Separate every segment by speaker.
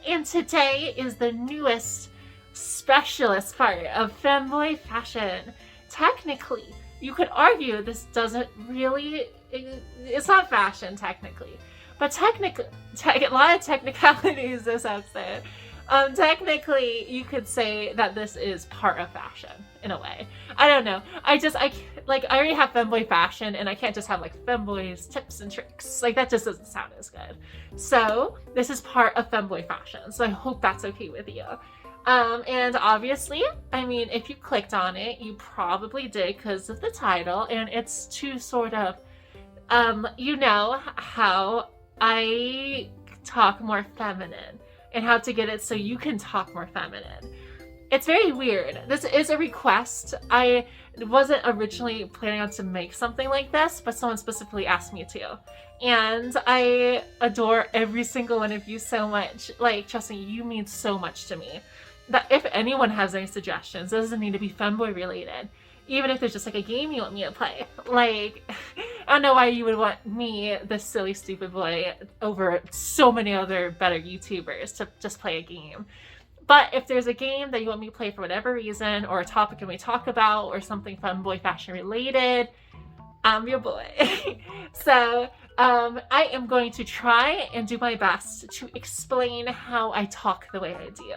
Speaker 1: and today is the newest specialist part of femboy fashion. Technically, you could argue this doesn't really, it's not fashion technically, but technically, a lot of technicalities this episode. Technically, you could say that this is part of fashion in a way. I don't know. I already have femboy fashion, and I can't just have like femboys tips and tricks. Like that just doesn't sound as good. So this is part of femboy fashion. So I hope that's okay with you. And obviously, I mean, if you clicked on it, you probably did because of the title, and it's to sort of, you know how I talk more feminine and how to get it so you can talk more feminine. It's very weird. This is a request. I wasn't originally planning on to make something like this, but someone specifically asked me to. And I adore every single one of you so much. Like, trust me, you mean so much to me. That if anyone has any suggestions, it doesn't need to be femboy related. Even if there's just like a game you want me to play. Like, I don't know why you would want me, this silly stupid boy, over so many other better YouTubers to just play a game. But if there's a game that you want me to play for whatever reason, or a topic that we talk about, or something femboy fashion related, I'm your boy. So, I am going to try and do my best to explain how I talk the way I do.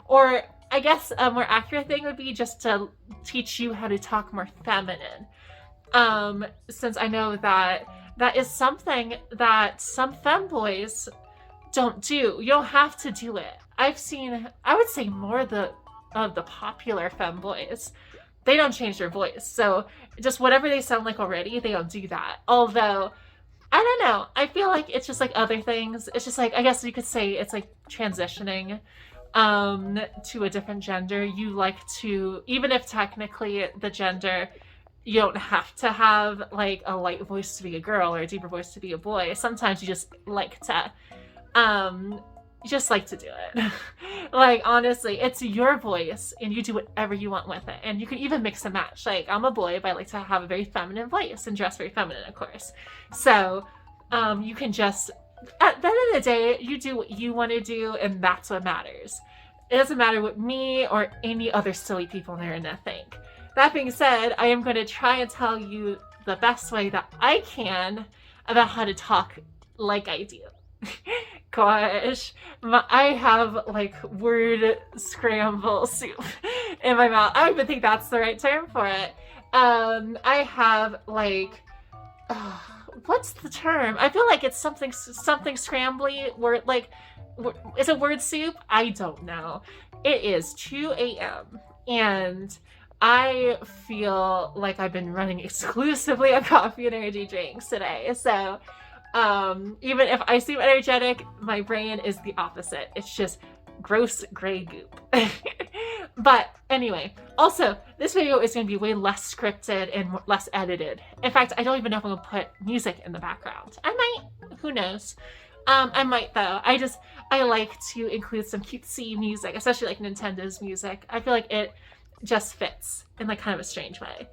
Speaker 1: Or I guess a more accurate thing would be just to teach you how to talk more feminine. Since I know that that is something that some femboys don't do. You don't have to do it. I've seen, I would say more of the popular femboys, they don't change their voice. So just whatever they sound like already, they don't do that. Although, I don't know. I feel like it's just like other things. It's just like, I guess you could say it's like transitioning to a different gender. You like to, even if technically the gender, you don't have to have like a light voice to be a girl or a deeper voice to be a boy. Sometimes you just like to do it. Like, honestly, it's your voice and you do whatever you want with it. And you can even mix and match. Like, I'm a boy, but I like to have a very feminine voice and dress very feminine, of course. So you can just, at the end of the day, you do what you want to do, and that's what matters. It doesn't matter what me or any other silly people on the internet think. That being said, I am going to try and tell you the best way that I can about how to talk like I do. Gosh, I have like word scramble soup in my mouth. I don't even think that's the right term for it. I have like, what's the term? I feel like it's something scrambly. Word, like, is it word soup? I don't know. It is 2 a.m. and I feel like I've been running exclusively on coffee and energy drinks today. So even if I seem energetic, my brain is the opposite. It's just gross gray goop. But anyway, also, this video is going to be way less scripted and less edited. In fact, I don't even know if I'm going to put music in the background. I might. Who knows? I might, though. I like to include some cutesy music, especially like Nintendo's music. I feel like it just fits in like kind of a strange way.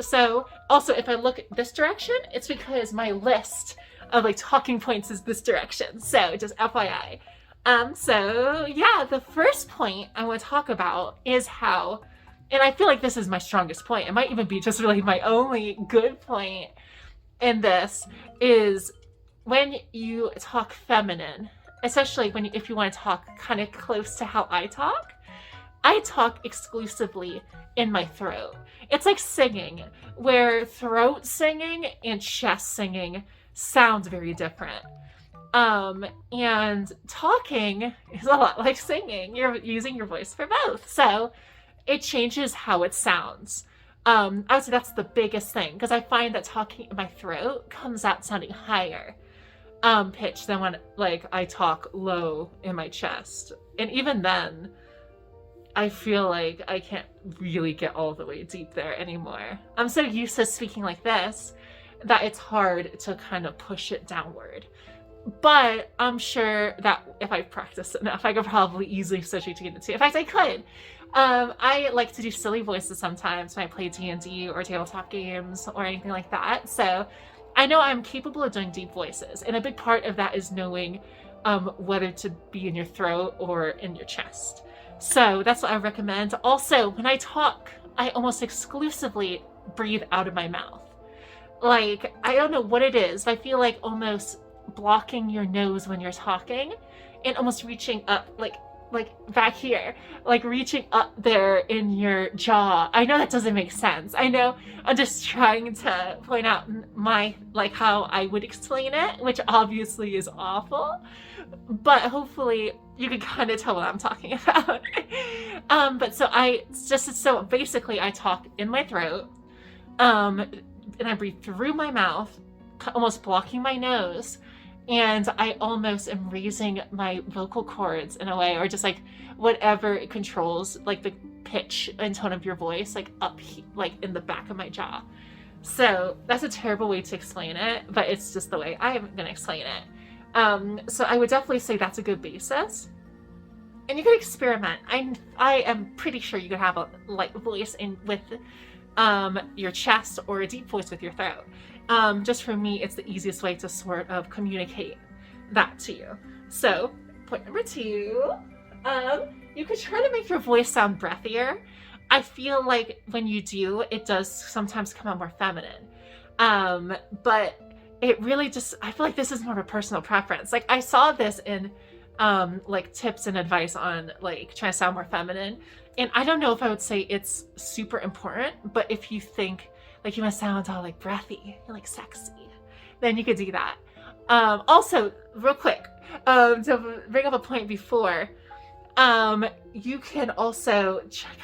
Speaker 1: So also, if I look this direction, it's because my list of like talking points is this direction. So just FYI. So yeah, the first point I want to talk about is how, and I feel like this is my strongest point. It might even be just really my only good point in this, is when you talk feminine, especially if you want to talk kind of close to how I talk exclusively in my throat. It's like singing, where throat singing and chest singing sounds very different. And talking is a lot like singing. You're using your voice for both. So it changes how it sounds. I would say that's the biggest thing, because I find that talking in my throat comes out sounding higher pitch than when like I talk low in my chest. And even then, I feel like I can't really get all the way deep there anymore. I'm so used to speaking like this that it's hard to kind of push it downward. But I'm sure that if I practice enough, I could probably easily switch between the two. In fact, I could. I like to do silly voices sometimes when I play D&D or tabletop games or anything like that. So I know I'm capable of doing deep voices. And a big part of that is knowing whether to be in your throat or in your chest. So that's what I recommend. Also, when I talk, I almost exclusively breathe out of my mouth. Like, I don't know what it is, but I feel like almost blocking your nose when you're talking and almost reaching up, like back here, like reaching up there in your jaw. I know that doesn't make sense. I know I'm just trying to point out my, like, how I would explain it, which obviously is awful, but hopefully you can kind of tell what I'm talking about. But so basically I talk in my throat, and I breathe through my mouth, almost blocking my nose, and I almost am raising my vocal cords in a way, or just like whatever it controls, like the pitch and tone of your voice, like up, like in the back of my jaw. So that's a terrible way to explain it, but it's just the way I'm gonna explain it. So I would definitely say that's a good basis. And you can experiment. I am pretty sure you could have a light voice with your chest, or a deep voice with your throat. Just for me, it's the easiest way to sort of communicate that to you. So, point number 2, you could try to make your voice sound breathier. I feel like when you do, it does sometimes come out more feminine. But it really just, I feel like this is more of a personal preference. Like, I saw this in like tips and advice on like trying to sound more feminine. And I don't know if I would say it's super important, but if you think like you want to sound all like breathy and like sexy, then you could do that. Also, real quick, to bring up a point before, you can also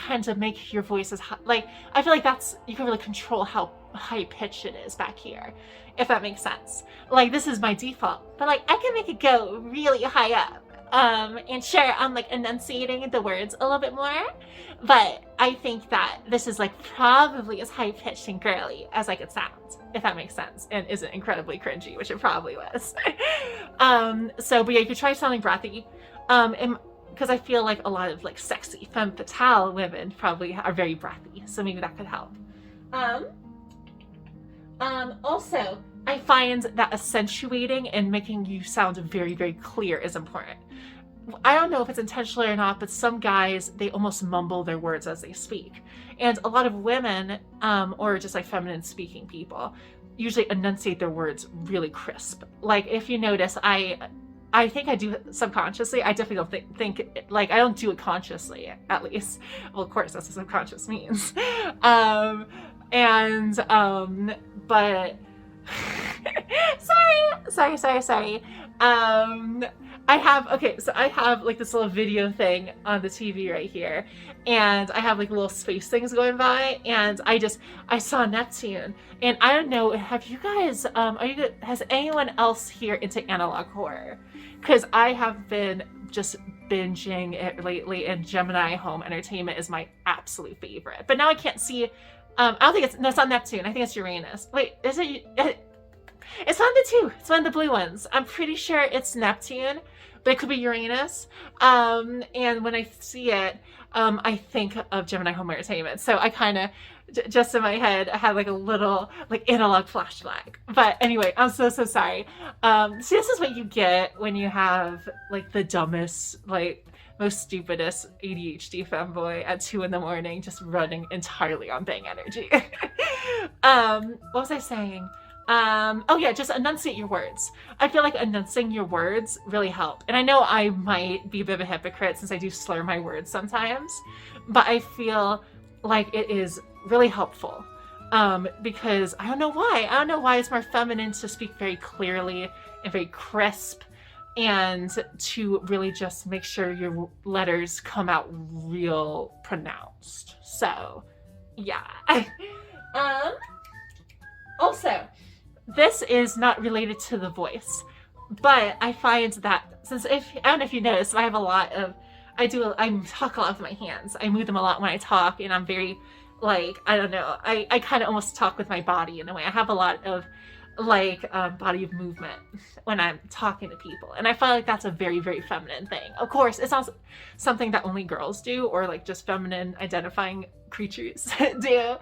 Speaker 1: kind of make your voice as high, like, I feel like you can really control how high pitched it is back here, if that makes sense. Like, this is my default, but like I can make it go really high up. And sure, I'm like enunciating the words a little bit more, but I think that this is like probably as high pitched and girly as I could sound, if that makes sense, and isn't incredibly cringy, which it probably was. But yeah, you could try sounding breathy, because I feel like a lot of like sexy femme fatale women probably are very breathy, so maybe that could help. Also, I find that accentuating and making you sound very, very clear is important. I don't know if it's intentional or not, but some guys, they almost mumble their words as they speak. And a lot of women, or just like feminine speaking people, usually enunciate their words really crisp. Like, if you notice, I think I do subconsciously. I definitely don't think like, I don't do it consciously, at least. Well, of course, that's what subconscious means. But sorry. I have like this little video thing on the TV right here, and I have like little space things going by, and I saw Neptune, and I don't know, have you guys, has anyone else here into analog horror? Because I have been just binging it lately, and Gemini Home Entertainment is my absolute favorite. But now I can't see, I don't think it's not Neptune, I think it's Uranus. Wait, is it? It's one of the two. It's one of the blue ones. I'm pretty sure it's Neptune, but it could be Uranus. And when I see it, I think of Gemini Home Entertainment. So I kind of, just in my head, I had like a little like analog flashback. But anyway, I'm so sorry. See, this is what you get when you have like the dumbest, like most stupidest ADHD femboy at 2 a.m, just running entirely on bang energy. What was I saying? Oh yeah, just enunciate your words. I feel like enunciating your words really help. And I know I might be a bit of a hypocrite since I do slur my words sometimes, but I feel like it is really helpful. Because I don't know why it's more feminine to speak very clearly and very crisp, and to really just make sure your letters come out real pronounced. So yeah. Also, this is not related to the voice, but I find that I don't know if you noticed, I talk a lot with my hands. I move them a lot when I talk, and I'm very, like, I don't know, I kind of almost talk with my body in a way. I have a lot of, like, body of movement when I'm talking to people, and I feel like that's a very, very feminine thing. Of course, it's not something that only girls do, or like just feminine identifying creatures do,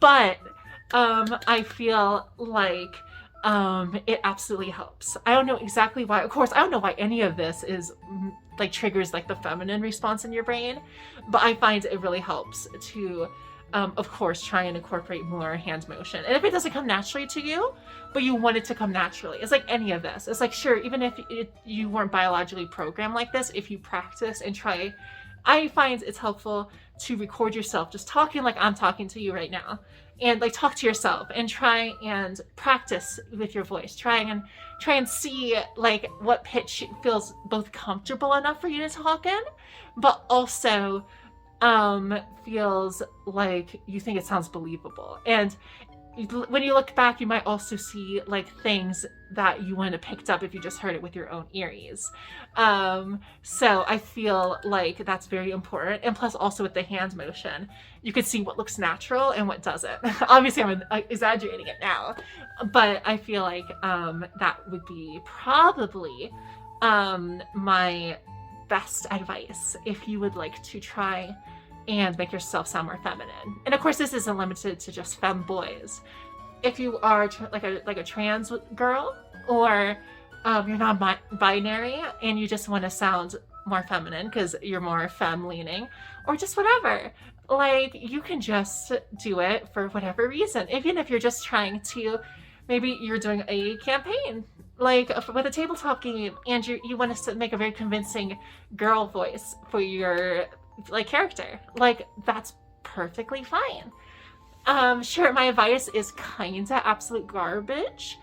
Speaker 1: but I feel like it absolutely helps. I don't know exactly why. Of course, I don't know why any of this is like triggers like the feminine response in your brain, but I find it really helps to, of course, try and incorporate more hand motion. And if it doesn't come naturally to you, but you want it to come naturally, it's like any of this. It's like, sure, even if you weren't biologically programmed like this, if you practice and try, I find it's helpful to record yourself just talking like I'm talking to you right now, and like talk to yourself and try and practice with your voice. Try and see like what pitch feels both comfortable enough for you to talk in, but also feels like you think it sounds believable. And when you look back, you might also see like things that you wouldn't have picked up if you just heard it with your own ears. So I feel like that's very important. And plus also with the hand motion, you can see what looks natural and what doesn't. Obviously I'm exaggerating it now, but I feel like that would be probably my best advice if you would like to try and make yourself sound more feminine. And of course, this isn't limited to just femboys. If you are like a trans girl, or you're non-binary and you just want to sound more feminine because you're more femme-leaning, or just whatever, like you can just do it for whatever reason. Even if you're just trying to, maybe you're doing a campaign like with a tabletop game and you want to make a very convincing girl voice for your like character, like that's perfectly fine. Sure, my advice is kinda absolute garbage,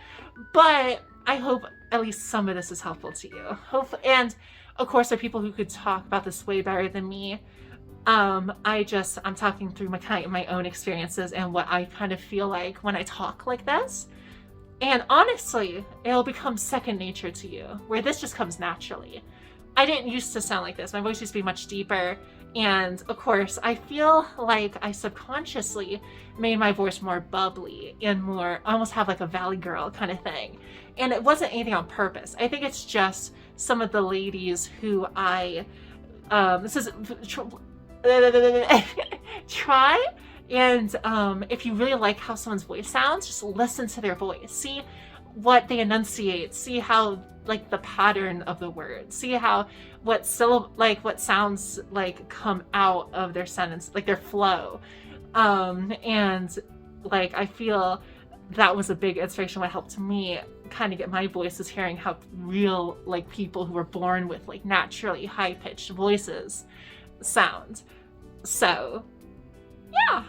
Speaker 1: but I hope at least some of this is helpful to you. And of course there are people who could talk about this way better than me. I'm talking through my own experiences and what I kind of feel like when I talk like this. And honestly, it'll become second nature to you, where this just comes naturally. I didn't used to sound like this. My voice used to be much deeper. And of course, I feel like I subconsciously made my voice more bubbly and more, almost have like a valley girl kind of thing. And it wasn't anything on purpose. I think it's just some of the ladies who try. And if you really like how someone's voice sounds, just listen to their voice. See what they enunciate. See how like the pattern of the words. See how what sounds like come out of their sentence, like their flow. And like I feel that was a big inspiration. What helped me kind of get my voice is hearing how real like people who were born with like naturally high-pitched voices sound. So yeah.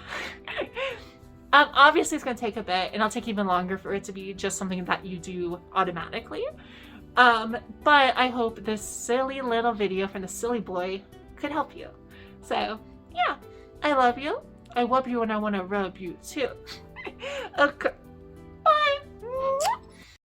Speaker 1: Obviously it's going to take a bit, and it'll take even longer for it to be just something that you do automatically. But I hope this silly little video from the silly boy could help you. So yeah, I love you. I love you and I want to rub you too. Okay.